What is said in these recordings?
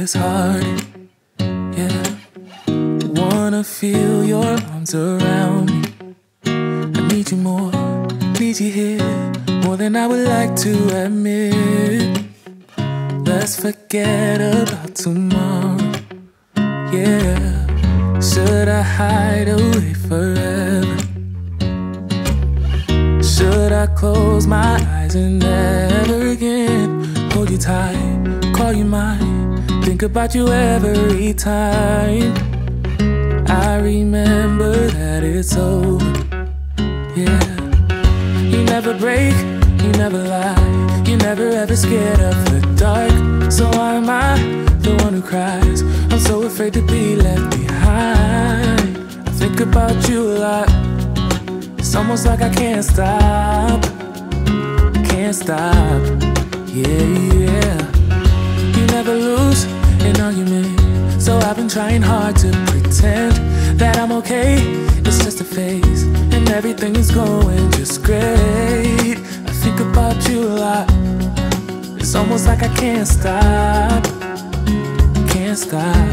this hard, yeah. Wanna feel your arms around me. I need you more, need you here, more than I would like to admit. Let's forget about tomorrow, yeah. Should I hide away forever? Should I close my eyes and never again hold you tight, call you mine, think about you every time? I remember that it's over, yeah. You never break, you never lie, you're never ever scared of the dark. So why am I the one who cries? I'm so afraid to be left behind. I think about you a lot, it's almost like I can't stop, can't stop, yeah. You never lose an argument, so I've been trying hard to pretend that I'm okay, it's just a phase, and everything is going just great. I think about you a lot, it's almost like I can't stop, can't stop,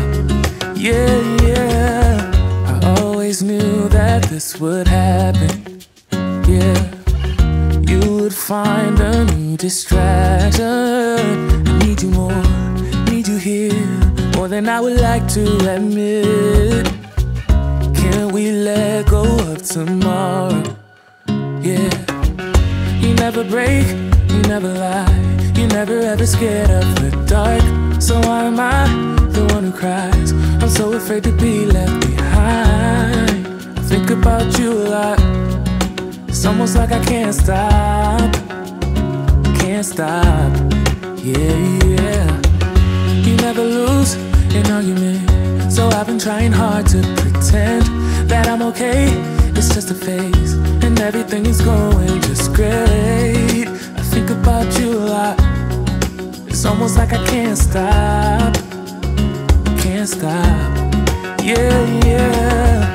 yeah. I always knew that this would happen, yeah. You would find a new distraction. I need you more, need you here, more than I would like to admit. Can we let go of tomorrow, yeah. You never break, you never lie, you're never ever scared of the dark. So why am I the one who cries? I'm so afraid to be left behind. I think about you a lot, it's almost like I can't stop, can't stop, yeah. You never lose an argument, so I've been trying hard to pretend that I'm okay, it's just a phase, and everything is going just great. I think about you a lot, it's almost like I can't stop, can't stop, yeah.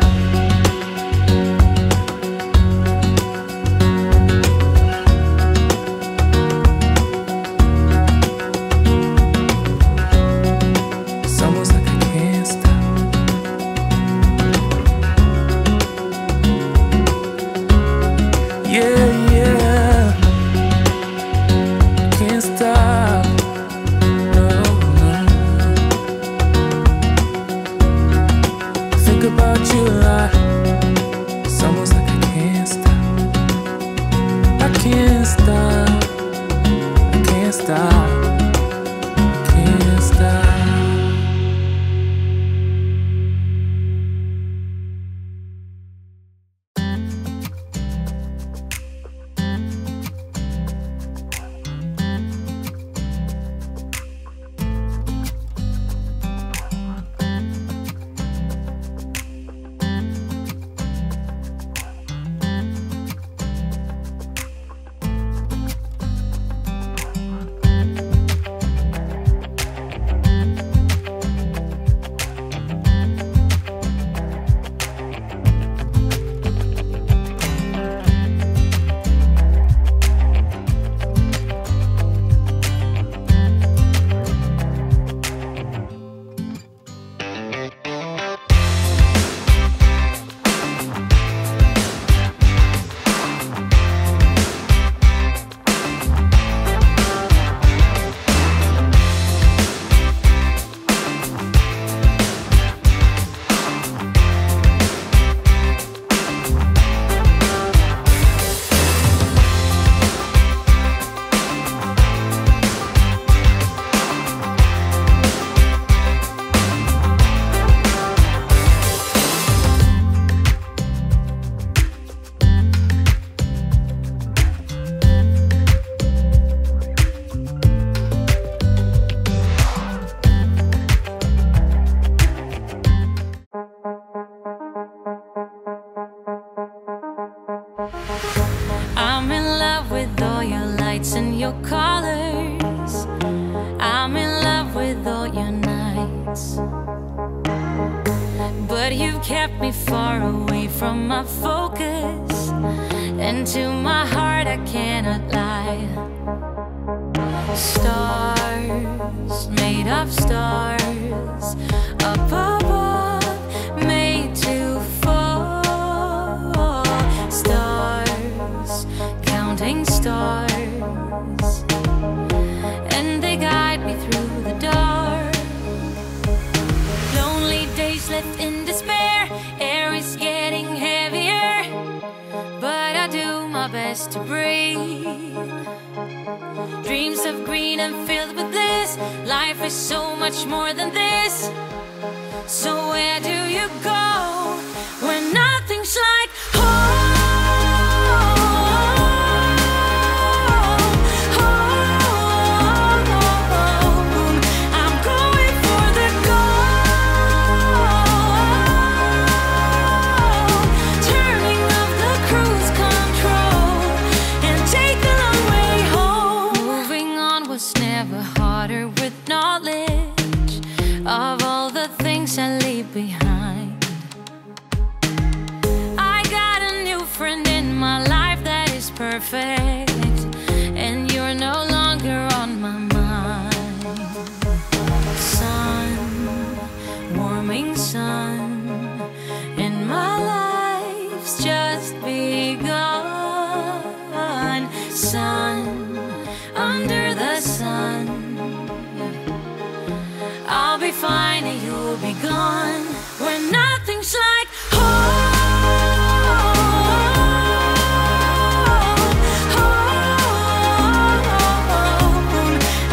I'm in love with all your lights and your colors. I'm in love with all your nights. But you've kept me far away from my focus, and to my heart I cannot lie. Stars made of stars up above, made to fall. Stars, counting stars, and they guide me through the dark. Lonely days left in despair, air is getting heavier, but I do my best to breathe. Dreams of green and filled with bliss, life is so much more than this. So where do you go when nothing's like home? I'm going for the gold, turning off the cruise control and take the long way home. Moving on was never harder with knowledge of all the things I leave behind. I got a new friend in my life that is perfect, and you're no longer on my mind. Sun, warming sun, and my life's just begun. Sun, under the sun, I'll be fine and you'll be gone when nothing's like home.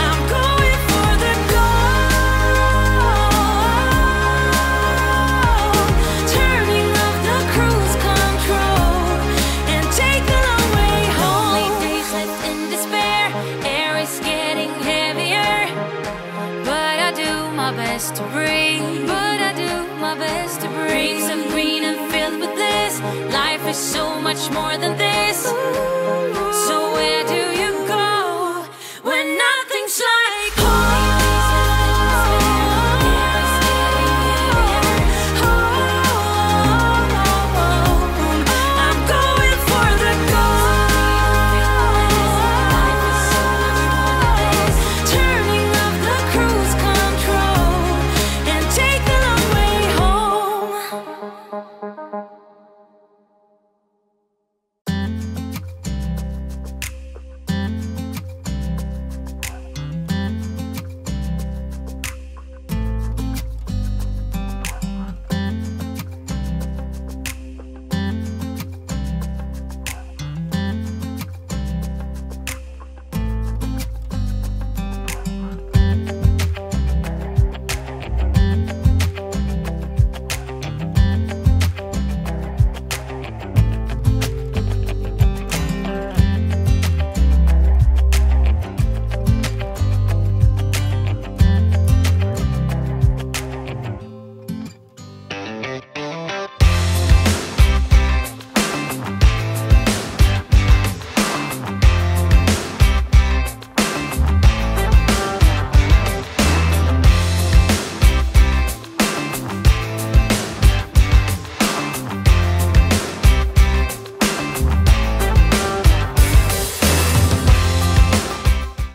I'm going for the gold, turning off the cruise control and take the long way home. Lonely days left in despair, air is getting heavier, but I do my best to breathe. But I do my best to breathe. Dreams of green and filled with bliss, life is so much more than this.